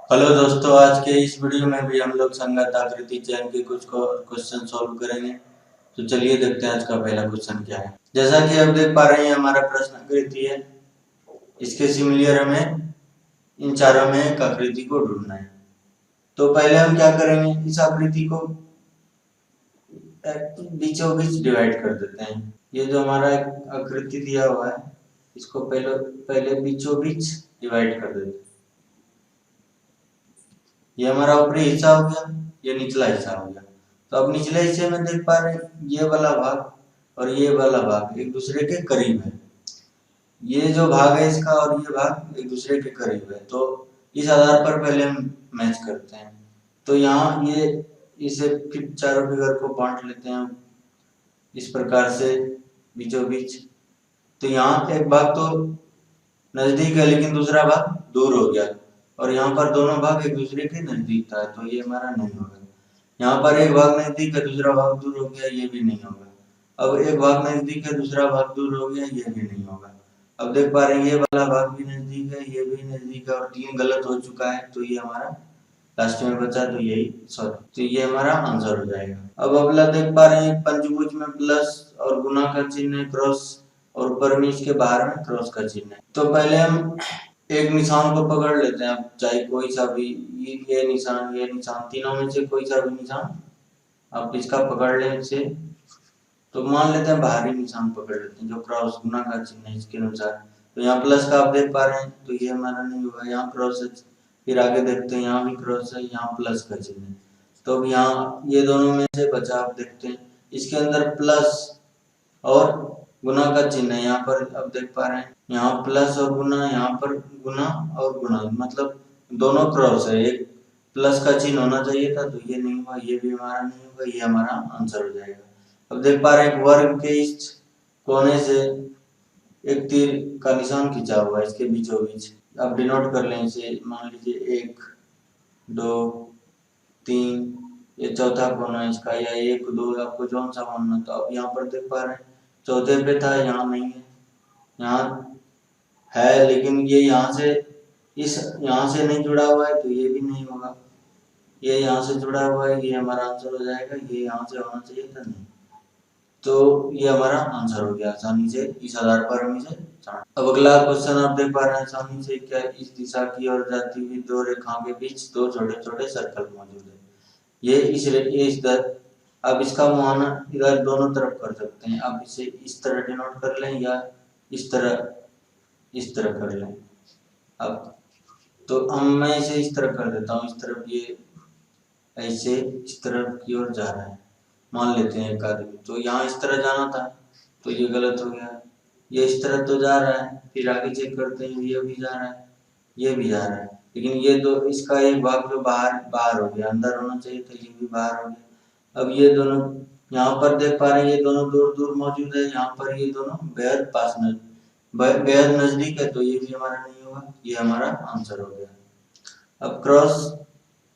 Hello दोस्तों, आज के इस वीडियो में भी हम लोग संगत आकृति चयन के कुछ क्वेश्चन सॉल्व करेंगे। तो चलिए देखते हैं आज का पहला क्वेश्चन क्या है। जैसा कि आप देख पा रहे हैं, हमारा प्रश्न आकृति है। इसके सिमिलर हमें इन चारों में एक आकृति को ढूंढना है। तो पहले हम क्या करेंगे, इस आकृति को बीचों बीच डिवाइड कर देते हैं। ये जो हमारा आकृति दिया हुआ है, इसको पहले पहले बीचों बीच डिवाइड कर देते हैं। ये हमारा ऊपरी हिस्सा हो गया, ये निचला हिस्सा हो गया। तो अब निचले हिस्से में देख पा रहे हैं, ये वाला भाग और ये वाला भाग एक दूसरे के करीब है। ये जो भाग है इसका और ये भाग एक दूसरे के करीब है। तो इस आधार पर पहले हम मैच करते हैं। तो यहाँ ये इसे फिर चारों फिगर को बांट लेते हैं इस प्रकार से बीचों बीच। तो यहाँ एक भाग तो नजदीक है लेकिन दूसरा भाग दूर हो गया, और यहाँ पर दोनों भाग एक दूसरे के नजदीक था, तो ये हमारा नहीं होगा। यहाँ पर एक भाग नजदीक है, दूसरा भाग दूर हो गया, ये भी नहीं होगा। अब एक भाग नजदीक है, दूसरा भाग दूर हो गया, ये भी नहीं होगा। अब देख पा रहे हैं, ये वाला भाग भी नजदीक है, ये भी नजदीक है, और 3 गलत हो चुका है। तो ये हमारा लास्ट में बचा, तो यही सॉरी, तो ये हमारा आंसर हो जाएगा। अब अगला देख पा रहे हैं, पंचभुज में प्लस और गुना का चिन्ह है, क्रॉस, और ऊपर में इसके बाहर में क्रॉस का चिन्ह है। तो पहले हम एक निशान को पकड़ लेते हैं। आप चाहे कोई सा भी, ये निशान तीनों में से कोई सा भी निशान आप इसका पकड़ लें इसे। तो मान लेते हैं बाहरी निशान पकड़ लेते हैं, जो क्रॉस गुना का चिन्ह है इसके अनुसार। तो यहाँ प्लस का आप देख पा रहे हैं, तो ये हमारा नहीं होगा। यहाँ क्रॉस है, फिर आगे देखते हैं, यहाँ भी क्रॉस है, यहाँ प्लस का चिन्ह है। तो अब यहाँ ये दोनों में से बचा, आप देखते हैं इसके अंदर प्लस और गुना का चिन्ह है। यहाँ पर अब देख पा रहे हैं, यहाँ प्लस और गुना, यहाँ पर गुना और गुना, मतलब दोनों क्रॉस है। एक प्लस का चिन्ह होना चाहिए था, तो ये नहीं हुआ, ये भी हमारा नहीं होगा, ये हमारा आंसर हो जाएगा। अब देख पा रहे हैं, वर्ग के इस कोने से एक तीर का निशान खींचा हुआ है इसके बीचों बीच। अब डिनोट कर लें इसे, मान लीजिए 1 2 3, ये चौथा कोना है इसका, या 1 2, आपको कौन सा मानना। तो अब यहाँ पर देख पा रहे हैं, चौथे पे था, यहाँ नहीं है, यहाँ है लेकिन ये यहाँ से यहाँ से नहीं जुड़ा हुआ है, तो ये भी नहीं होगा। ये यहाँ से जुड़ा हुआ है, ये हमारा आंसर हो जाएगा। ये यहाँ से होना चाहिए था, नहीं। तो ये हमारा आंसर हो गया आसानी से, इस आधार पर हम इसे जान। अब अगला क्वेश्चन आप देख पा रहे हैं आसानी से, क्या इस दिशा की ओर जाती हुई दो रेखाओं के बीच 2 छोटे छोटे सर्कल मौजूद है। ये इस दर, अब इसका मुआयना इधर दोनों तरफ कर सकते हैं। अब इसे इस तरह डिनोट कर लें, या इस तरह कर लें। अब तो मैं इसे इस तरह कर देता हूँ, इस तरफ ये ऐसे इस तरफ की ओर जा रहा है, मान लेते हैं एक आदमी। तो यहाँ इस तरह जाना था, तो ये गलत हो गया। ये इस तरह तो जा रहा है, फिर आगे चेक करते हैं, ये भी जा रहा है, ये भी जा रहा है, लेकिन ये दो, इसका एक भाग जो बाहर हो गया, अंदर होना चाहिए था, ये भी बाहर हो गया। अब ये दोनों यहाँ पर देख पा रहे हैं, ये दोनों दूर दूर मौजूद है, यहाँ पर ये दोनों बेहद पास में बेहद नजदीक है, तो ये भी हमारा नहीं होगा, ये हमारा आंसर हो गया। अब क्रॉस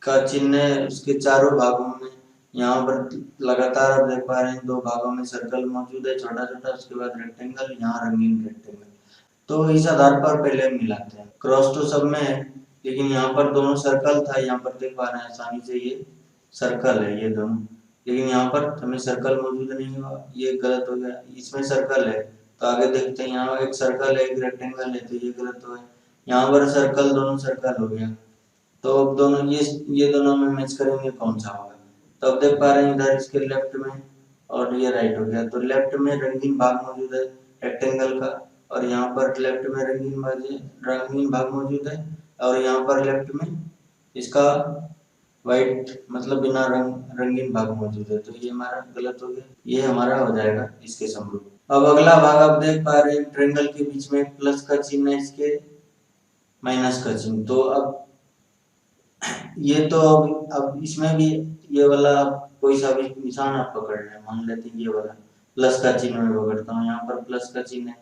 का चिन्ह है, उसके चारों भागों में यहाँ पर लगातार आप देख पा रहे हैं, 2 भागों में सर्कल मौजूद है, छोटा छोटा, उसके बाद रेक्टेंगल, यहाँ रंगीन रेक्टेंगल। तो इस आधार पर पहले हम मिलाते हैं। क्रॉस तो सब में है, लेकिन यहाँ पर दोनों सर्कल था, यहाँ पर देख पा रहे हैं आसानी से, ये सर्कल है ये दोनों, लेकिन यहाँ पर हमें सर्कल मौजूद नहीं हुआ, ये गलत हो गया। इसमें सर्कल है, तो आगे देखते हैं, यहाँ एक सर्कल है, एक रेक्टेंगल है, तो ये गलत हो गया। यहाँ पर सर्कल, दोनों सर्कल हो गया। तो अब दोनों ये दोनों में मैच करेंगे, कौन सा होगा। तो अब देख पा रहे हैं, इधर इसके लेफ्ट में और ये राइट हो गया। तो लेफ्ट में रंगीन भाग मौजूद है रेक्टेंगल का, और यहाँ पर लेफ्ट में रंगीन भाग मौजूद है, और यहाँ पर लेफ्ट में इसका व्हाइट, मतलब बिना रंगीन भाग मौजूद है। तो ये हमारा गलत हो गया, ये हमारा हो जाएगा इसके समरूप। अब अगला भाग आप देख पा रहे हैं, ट्रायंगल के बीच में प्लस का चिन्ह है, इसके माइनस का चिन्ह। तो अब ये तो अब इसमें भी ये वाला कोई सा भी निशान आप पकड़ लें, मान लेते हैं ये वाला प्लस का चिन्ह मैं पकड़ता हूँ, यहाँ पर प्लस का चिन्ह है,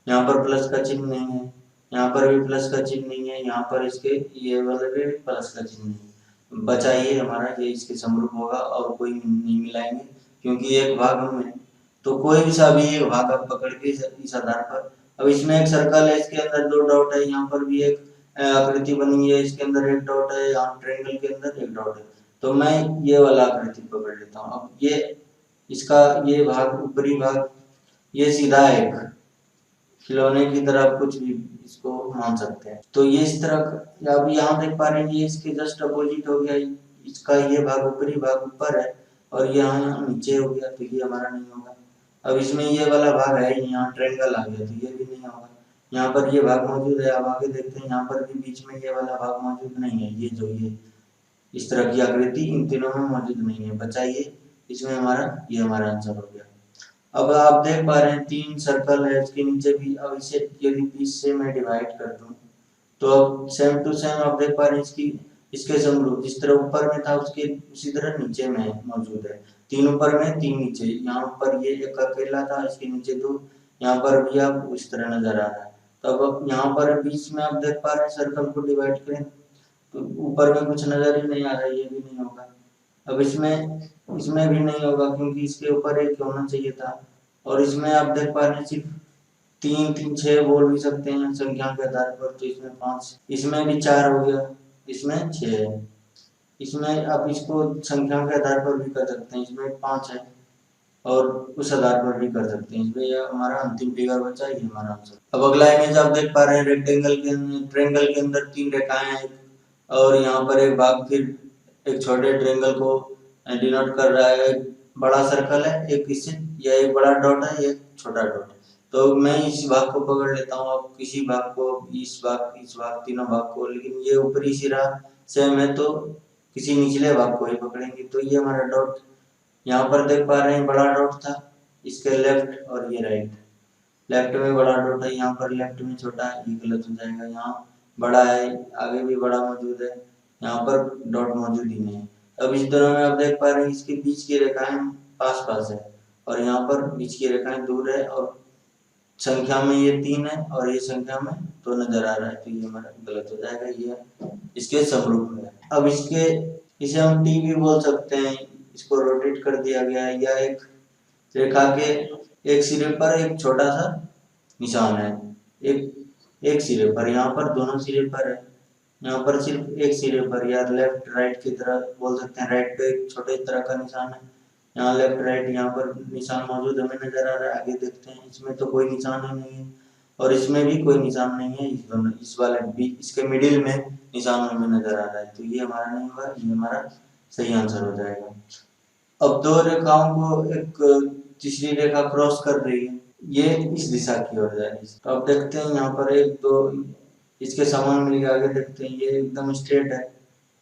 यहाँ पर प्लस का चिन्ह नहीं है, यहाँ पर भी प्लस का चिन्ह नहीं है, यहाँ पर इसके ये वाले भी प्लस का चिन्ह नहीं है। बचा ये हमारा, ये इसके समरूप होगा, और कोई नहीं मिलाएंगे क्योंकि एक भाग में, तो कोई भी सा भी एक भाग आप पकड़ के इस आधार पर। अब इसमें एक सर्कल है, इसके अंदर 2 डॉट है, यहाँ पर भी एक आकृति बनी है, इसके अंदर एक डॉट है, यहाँ ट्रायंगल के अंदर एक डॉट है, तो मैं ये वाला आकृति पकड़ लेता हूँ। अब ये इसका ये भाग, ऊपरी भाग, ये सीधा एक खिलौने की तरह कुछ भी इसको मान सकते हैं। तो ये इस तरह अब यहाँ देख पा रहे हैं, ये इसके जस्ट अपोजिट हो गया, इसका ये भाग ऊपरी भाग ऊपर है और यहाँ नीचे हो गया, तो ये हमारा नहीं होगा। अब इसमें ये वाला भाग है, यहाँ ट्रायंगल आ गया, तो ये भी नहीं होगा। यहाँ पर ये भाग मौजूद है, अब आगे देखते हैं, यहाँ पर भी बीच में ये वाला भाग मौजूद नहीं है, ये जो ये इस तरह की आकृति इन तीनों में मौजूद नहीं है, बचा ये, इसमें हमारा ये हमारा आंसर हो गया। अब आप देख पा रहे हैं 3 सर्कल है, उसके नीचे भी, अब इसे यदि 20 से मैं डिवाइड कर दूं तो अब सेम टू सेम आप देख पा रहे हैं इसके समरूप, जिस तरह ऊपर में था उसके उसी तरह नीचे में मौजूद है। 3 ऊपर में 3 नीचे, यहाँ पर ये एक अकेला था, इसके नीचे 2, यहाँ पर भी आप इस तरह नजर आ रहा है। तो अब यहाँ पर बीच में आप देख पा रहे हैं सर्कल को डिवाइड करें तो ऊपर में कुछ नजर ही नहीं आ रहा है, ये भी नहीं होगा। अब इसमें भी नहीं होगा क्योंकि इसके ऊपर एक होना चाहिए था, और इसमें आप देख पा रहे हैं सिर्फ 3 3 6 बोल भी सकते हैं संख्या के आधार पर, तो इसमें 5, इसमें भी 4 हो गया, इसमें 6 है, इसमें आप इसको संख्या के आधार पर भी कर सकते हैं, इसमें 5 है और उस आधार पर भी कर सकते हैं, इसमें यह हमारा अंतिम फिगर बचा, ये हमारा आंसर। अब अगला इमेज आप देख पा रहे हैं रेक्टेंगल के ट्रायंगल के अंदर 3 रेखाएं हैं और यहाँ पर एक भाग फिर एक छोटे ट्रायंगल को डिनोट कर रहा है, बड़ा सर्कल है एक, इससे यह एक बड़ा डॉट है, एक छोटा डॉट है। तो मैं इस भाग को पकड़ लेता हूँ, अब किसी भाग को, इस भाग तीनों भाग को, लेकिन ये ऊपरी सिरा सेम है तो किसी निचले भाग को ही पकड़ेंगे। तो ये हमारा डॉट, यहाँ पर देख पा रहे हैं बड़ा डॉट था, इसके लेफ्ट और ये राइट, लेफ्ट में बड़ा डॉट है, यहाँ पर लेफ्ट में छोटा है, ये गलत हो जाएगा, यहाँ बड़ा है, आगे भी बड़ा मौजूद है, यहाँ पर डॉट मौजूद ही नहीं है। अब इस दोनों में आप देख पा रहे हैं इसके बीच की रेखाएं पास पास है और यहाँ पर बीच की रेखाएं दूर है, और संख्या में ये 3 है और ये संख्या में 2 नजर आ रहा है, तो ये हमारा गलत हो जाएगा, ये इसके समरूप है। अब इसे हम टी भी बोल सकते हैं, इसको रोटेट कर दिया गया है, या एक रेखा के एक सिरे पर एक छोटा सा निशान है, एक सिरे पर, यहाँ पर दोनों सिरे पर है, यहाँ पर सिर्फ एक सिरे पर, या लेफ्ट राइट की तरह बोल सकते हैं, राइट पे एक छोटे तरह का निशान है, यहाँ लेफ्ट राइट यहाँ पर निशान मौजूद हमें नजर आ रहा है। आगे देखते हैं, इसमें तो कोई निशान ही नहीं है और इसमें भी कोई निशान नहीं है, इस वाले भी इसके मिडिल में निशान हमें नजर आ रहा है, तो ये हमारा नहीं होगा, ये हमारा सही आंसर हो जाएगा। अब 2 रेखाओं को एक तीसरी रेखा क्रॉस कर रही है, ये इस दिशा की ओर जा रही है, तो अब देखते हैं यहाँ पर 1 2 इसके समान मिल गया, आगे देखते हैं ये एकदम स्ट्रेट है,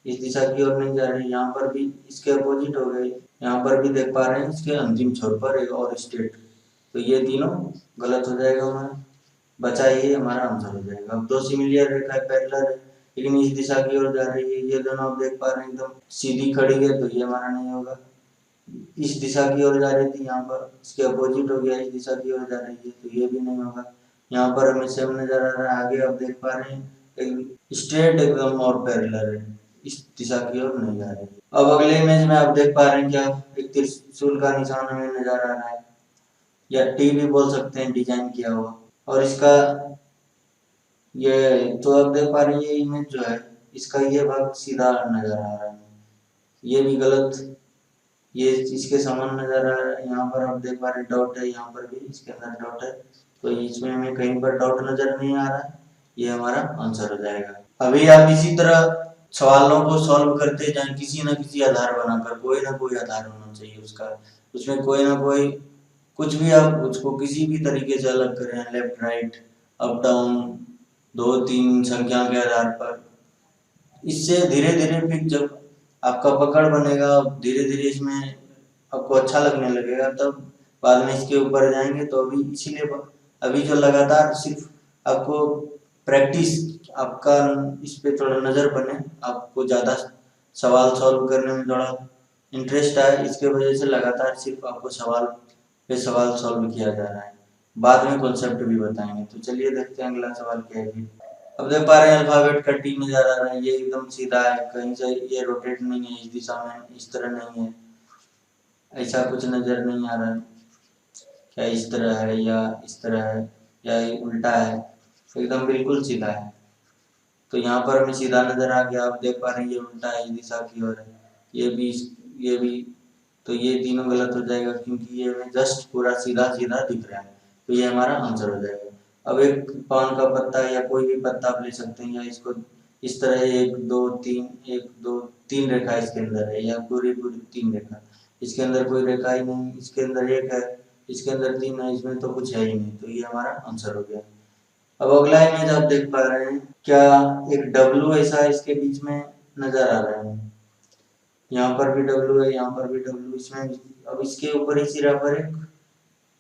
इस दिशा की ओर नहीं जा रही, यहाँ पर भी इसके अपोजिट हो गई, यहाँ पर भी देख पा रहे हैं इसके अंतिम छोर पर एक और स्ट्रेट, तो ये तीनों गलत हो जाएगा, हमारा बचा ये हमारा आंसर हो जाएगा। अब 2 सिमिलर रेखा पैरेलल है लेकिन इस दिशा की ओर जा रही है, ये दोनों आप देख पा रहे हैं एकदम सीधी खड़ी है, तो ये हमारा नहीं होगा। इस दिशा की ओर जा रही थी, यहाँ पर इसके अपोजिट हो गया, इस दिशा की ओर जा रही है, तो ये भी नहीं होगा। यहाँ पर हमें सेम नजर आ रहा है, आगे आप देख पा रहे हैं एक स्ट्रेट एकदम और पैरेलल है, इस दिशा की ओर नहीं जा रही। अब अगले इमेज में आप देख पा रहे हैं क्या, एक त्रिशूल का निशान हमें नजर आ रहा है, या टी भी बोल सकते हैं, डिजाइन किया हुआ, और इसका ये, तो आप देख पा रहे हैं ये इमेज जो है इसका ये भाग सीधा नजर आ रहा है, ये भी गलत, ये इसके समान नजर आ रहा है, यहाँ पर आप देख पा रहे डॉट है, यहाँ पर भी इसके अंदर डॉट है, तो इसमें हमें कहीं पर डॉट नजर नहीं आ रहा है, ये हमारा आंसर हो जाएगा। अभी आप इसी तरह सवालों को सॉल्व करते जाएं, किसी न किसी आधार बनाकर, कोई ना कोई आधार होना चाहिए उसका, उसमें कोई ना कोई कुछ भी आप उसको किसी भी तरीके से अलग करें, लेफ्ट राइट अप डाउन 2 3 संख्या के आधार पर, इससे धीरे धीरे फिर जब आपका पकड़ बनेगा, धीरे धीरे इसमें आपको अच्छा लगने लगेगा, तब बाद में इसके ऊपर जाएंगे। तो अभी इसीलिए अभी जो लगातार सिर्फ आपको प्रैक्टिस, आपका इस पे थोड़ा नजर बने, आपको ज्यादा सवाल सॉल्व करने में थोड़ा इंटरेस्ट आए, इसके वजह से लगातार सिर्फ आपको सवाल पे सवाल सॉल्व किया जा रहा है, बाद में कॉन्सेप्ट भी बताएंगे। तो चलिए देखते हैं अगला सवाल क्या है। अब देख पा रहे हैं अल्फाबेट का टी नजर आ रहा है, ये एकदम सीधा है, कहीं से ये रोटेट नहीं है, इस दिशा में इस तरह नहीं है, ऐसा कुछ नजर नहीं आ रहा है, क्या इस तरह है या इस तरह है या उल्टा है, एकदम बिल्कुल सीधा है। तो यहाँ पर हमें सीधा नजर आ गया। आप देख पा रहे हैं ये उल्टा है, ये दिशा की ओर है, ये भी। तो ये तीनों गलत हो जाएगा क्योंकि ये हमें जस्ट पूरा सीधा सीधा दिख रहा है, तो ये हमारा आंसर हो जाएगा। अब एक पान का पत्ता या कोई भी पत्ता आप ले सकते हैं, या इसको इस तरह एक दो तीन रेखा इसके अंदर है, या पूरी पूरी तीन रेखा। इसके अंदर कोई रेखा ही नहीं, इसके अंदर एक है, इसके अंदर तीन है, इसमें तो कुछ है ही नहीं, तो ये हमारा आंसर हो गया। अब अगला इमेज आप देख पा रहे हैं, क्या एक डब्लू ऐसा इसके बीच में नजर आ रहा है। यहाँ पर भी डब्लू है, यहाँ पर भी डब्लू, इसमें अब इसके ऊपर ही सिरा पर एक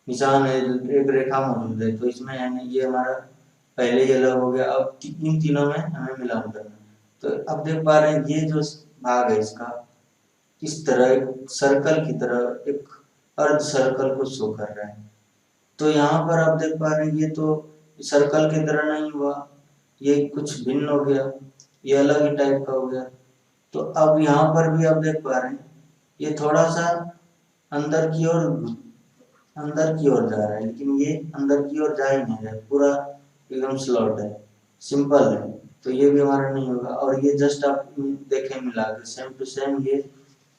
निशान है, एक रेखा मौजूद है, तो इसमें यानी ये हमारा पहले ही अलग हो गया। अब इन तीनों में हमें मिलान करना। तो अब देख पा रहे हैं ये जो भाग है इसका इस तरह एक सर्कल की तरह एक अर्ध सर्कल को शो कर रहा है। तो यहाँ पर आप देख पा रहे हैं ये तो सर्कल की तरह नहीं हुआ, ये कुछ भिन्न हो गया, ये अलग ही टाइप का हो गया। तो अब यहाँ पर भी आप देख पा रहे हैं ये थोड़ा सा अंदर की ओर जा रहा है, लेकिन ये अंदर की ओर जा ही नहीं रहा है, पूरा एकदम स्लॉट है, सिंपल है, तो ये भी हमारा नहीं होगा। और ये जस्ट आप देखें मिला के सेम टू सेम ये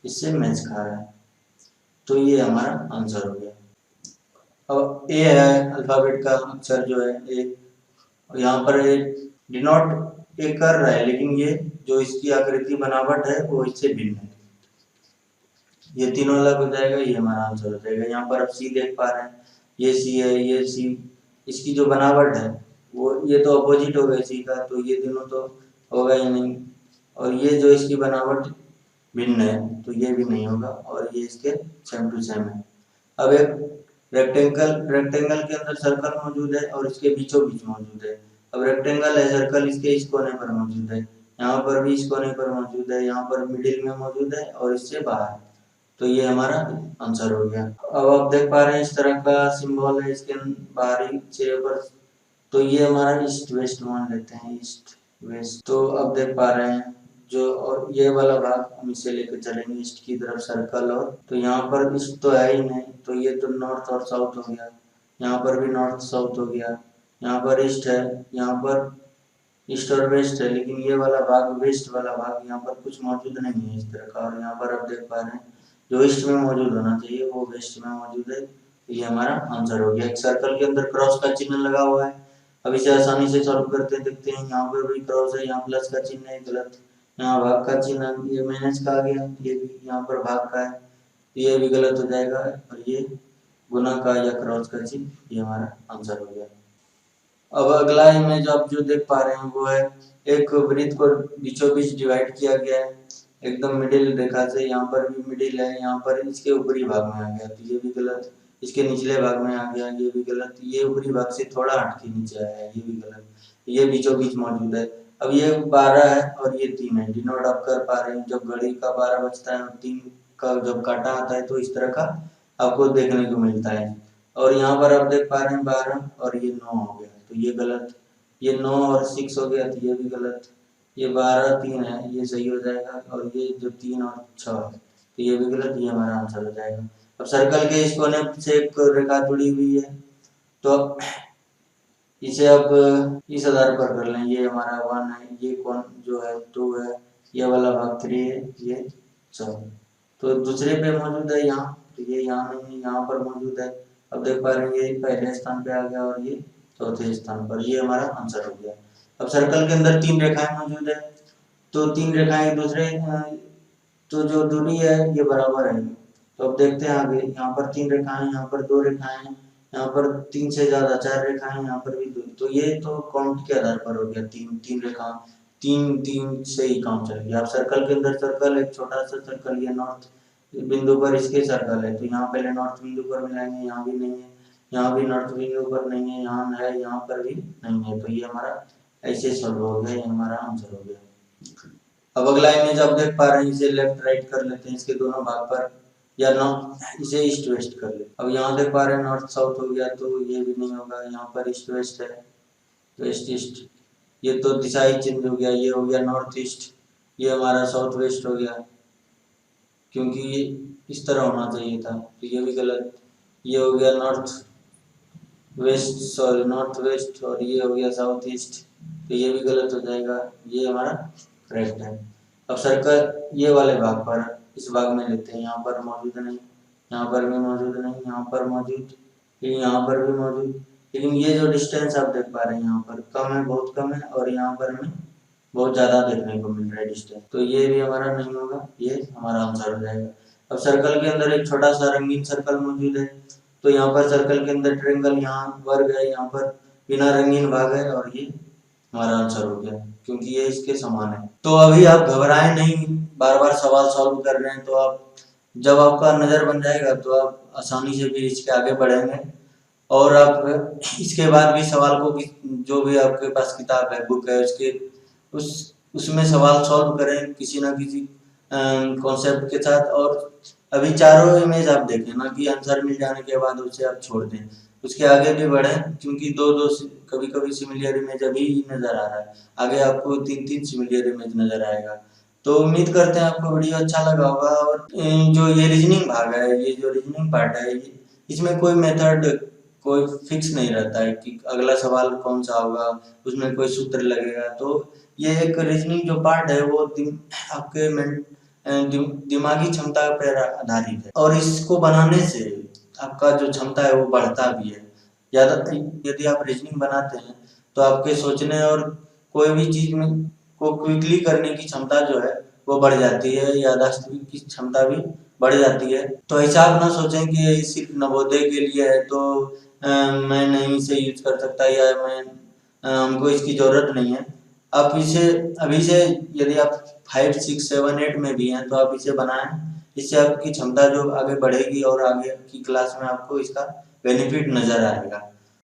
इससे मैच खा रहा है, तो ये हमारा आंसर हो गया। अब ए है अल्फाबेट का अक्षर जो है ए, यहाँ पर ए डिनोट ए कर रहा है, लेकिन ये जो इसकी आकृति बनावट है वो इससे भिन्न है, ये तीनों अलग हो जाएगा, ये हमारा आंसर हो जाएगा। यहाँ पर आप सी देख पा रहे हैं, ये सी है, ये सी, इसकी जो बनावट है वो ये तो अपोजिट हो गया सी का, तो ये दोनों तो होगा ही नहीं। और ये जो इसकी बनावट भिन्न है तो ये भी नहीं होगा, और ये इसके सेम टू सेम है। अब एक रेक्टेंगल के अंदर सर्कल मौजूद है और इसके बीचों बीच मौजूद है। अब रेक्टेंगल है, सर्कल इसके इस कोने पर मौजूद है, यहाँ पर भी इस कोने पर मौजूद है, यहाँ पर मिडिल में मौजूद है और इससे बाहर, तो ये हमारा आंसर हो गया। अब आप देख पा रहे हैं इस तरह का सिंबल है इसके बाहरी चेहरे पर, तो ये हमारा ईस्ट वेस्ट मान लेते हैं, ईस्ट वेस्ट। तो अब देख पा रहे हैं जो, और ये वाला भाग हम इसे लेकर चलेंगे ईस्ट की तरफ सर्कल, और तो यहाँ पर ईस्ट तो है ही नहीं, तो ये तो नॉर्थ और साउथ हो गया, यहाँ पर भी नॉर्थ साउथ हो गया, यहाँ पर ईस्ट है, यहाँ पर ईस्ट और वेस्ट है, लेकिन ये वाला भाग वेस्ट वाला भाग यहाँ पर कुछ मौजूद नहीं है इस तरह का। और यहाँ पर आप देख पा रहे हैं जो ईस्ट में मौजूद होना चाहिए वो वेस्ट में मौजूद है, तो ये हमारा आंसर हो गया। एक सर्कल के अंदर क्रॉस का चिन्ह लगा हुआ है, अब इसे आसानी से सॉल्व करते देखते हैं। यहाँ पर भी क्रॉस है, यहाँ प्लस का चिन्ह है, गलत। यहाँ भाग का चिन्ह, ये माइनस का आ गया, ये भी यहाँ पर भाग का है, ये भी गलत हो जाएगा। और ये गुना का या क्रॉस का चिन्ह, ये हमारा आंसर हो गया। अब अगला इमेज आप जो देख पा रहे हैं वो है एक वृत्त को बीचों बीच डिवाइड किया गया है एकदम मिडिल रेखा से, यहाँ पर भी मिडिल है, यहाँ पर इसके ऊपरी भाग में आ गया, तो ये भी गलत। इसके निचले भाग में आ गया, ये भी गलत। ये ऊपरी भाग से थोड़ा हट के नीचे आया है, ये भी गलत। ये बीचों बीच मौजूद है। अब ये 12 है और ये 3 है, डिनोट आप कर पा रहे हैं, जब घड़ी का 12 बजता है और 3 का जब काटा आता है तो इस तरह का आपको देखने को मिलता है। और यहाँ पर आप देख पा रहे हैं 12 और ये 9 हो गया, तो ये गलत। ये 9 और 6 हो गया, तो ये भी गलत। ये 12 3 है, ये सही हो जाएगा, और ये जो 3 और 6 है तो ये भी गलत, ये हमारा आंसर हो जाएगा। अब सर्कल के इस कोने से एक रेखा जुड़ी हुई है, तो इसे अब इस आधार पर कर लें, ये हमारा 1 है, ये कौन जो है 2 है, ये वाला भाग 3 है, ये 4, तो दूसरे पे मौजूद है यहाँ, तो ये यहाँ नहीं है, यहाँ पर मौजूद है। अब देख पा रहे हैं ये पहले स्थान पे आ गया और ये चौथे स्थान पर, ये हमारा आंसर हो गया। अब सर्कल के अंदर 3 रेखाएं मौजूद है, तो 3 रेखाएं एक दूसरे तो जो दूरी है ये बराबर है, तो अब देखते हैं आगे। यहाँ पर 3 रेखाएं, यहाँ पर 2 रेखाएं, यहाँ पर 3 से ज्यादा 4 रेखाएं, यहाँ पर भी 2, तो ये तो काउंट के आधार पर हो गया, 3 रेखा, 3 से ही काम चल गया। अब सर्कल के अंदर सर्कल, एक छोटा सा सर्कल, ये नॉर्थ बिंदु पर इसके सर्कल है, तो यहाँ पहले नॉर्थ बिंदु पर मिलाएंगे, यहाँ भी नहीं है, यहाँ भी नॉर्थ बिंदु पर नहीं है, यहाँ है, यहाँ पर भी नहीं है, तो ये हमारा ऐसे सॉल्व हो गया, ये हमारा आंसर हो गया। अब अगला इमेज आप देख पा रहे हैं, इसे लेफ्ट राइट कर लेते हैं इसके दोनों भाग पर, या इसे ईस्ट वेस्ट कर लेते हैं। अब यहाँ देख पा रहे हैं नॉर्थ साउथ हो गया, तो ये भी नहीं होगा, यहाँ पर ईस्ट वेस्ट है, वेस्ट ईस्ट, ये तो दिशाई चिन्ह हो गया, ये हो गया नॉर्थ ईस्ट, ये हमारा साउथ वेस्ट हो गया, क्योंकि ये इस तरह होना चाहिए था, तो ये भी गलत। ये हो गया north west, sorry north west, और ये हो गया साउथ ईस्ट, तो ये भी गलत हो जाएगा, ये हमारा करेक्ट है। अब सर्कल ये वाले भाग पर, इस भाग में लेते हैं, यहाँ पर मौजूद नहीं, यहाँ पर भी मौजूद नहीं, यहाँ पर मौजूद, फिर यहाँ पर भी मौजूद, लेकिन ये जो डिस्टेंस आप देख पा रहे हैं यहाँ पर कम है, बहुत कम है, और यहाँ पर हमें बहुत ज़्यादा देखने को मिल रहा है डिस्टेंस, तो ये भी हमारा नहीं होगा, ये हमारा आंसर हो जाएगा। अब सर्कल के अंदर एक छोटा सा रंगीन सर्कल मौजूद है, तो यहाँ पर सर्कल के अंदर ट्रायंगल, यहाँ वर्ग है, यहाँ पर बिना रंगीन भाग है, और ये हमारा आंसर हो गया, क्योंकि ये इसके समान है। तो अभी आप घबराएं नहीं, बार बार सवाल सॉल्व कर रहे हैं, तो आप जब आपका नज़र बन जाएगा तो आप आसानी से भी इसके आगे बढ़ेंगे, और आप इसके बाद भी सवाल को जो भी आपके पास किताब है, बुक है, उसमें सवाल सॉल्व करें किसी ना किसी कॉन्सेप्ट के साथ। और अभी चारों इमेज आप देखें ना कि आंसर मिल जाने के बाद उसे आप छोड़ दें, उसके आगे भी बढ़ें, क्योंकि दो दो कभी कभी सिमिलर इमेज अभी नज़र आ रहा है, आगे आपको तीन तीन सिमिलर इमेज नज़र आएगा। तो उम्मीद करते हैं आपको वीडियो अच्छा लगा होगा। और जो ये रीजनिंग भाग है, ये जो रीजनिंग पार्ट है, इसमें कोई मेथड, कोई फिक्स नहीं रहता है कि अगला सवाल कौन सा होगा, उसमें कोई सूत्र लगेगा। तो ये एक रीजनिंग जो पार्ट है वो आपके दिमागी क्षमता पर आधारित है, और इसको बनाने से आपका जो क्षमता है वो बढ़ता भी है। यदि आप रीजनिंग बनाते हैं तो आपके सोचने और कोई भी चीज में को क्विकली करने की क्षमता जो है वो बढ़ जाती है, याददाश्त की क्षमता भी बढ़ जाती है। तो ऐसा आप ना सोचें कि ये सिर्फ नवोदय के लिए है, तो मैं नहीं इसे यूज कर सकता, या हमको इसकी जरूरत नहीं है। आप इसे अभी से, यदि आप 5, 6, 7, 8 में भी हैं तो आप इसे बनाएं, इससे आपकी क्षमता जो आगे बढ़ेगी, और आगे की क्लास में आपको इसका बेनिफिट नजर आएगा।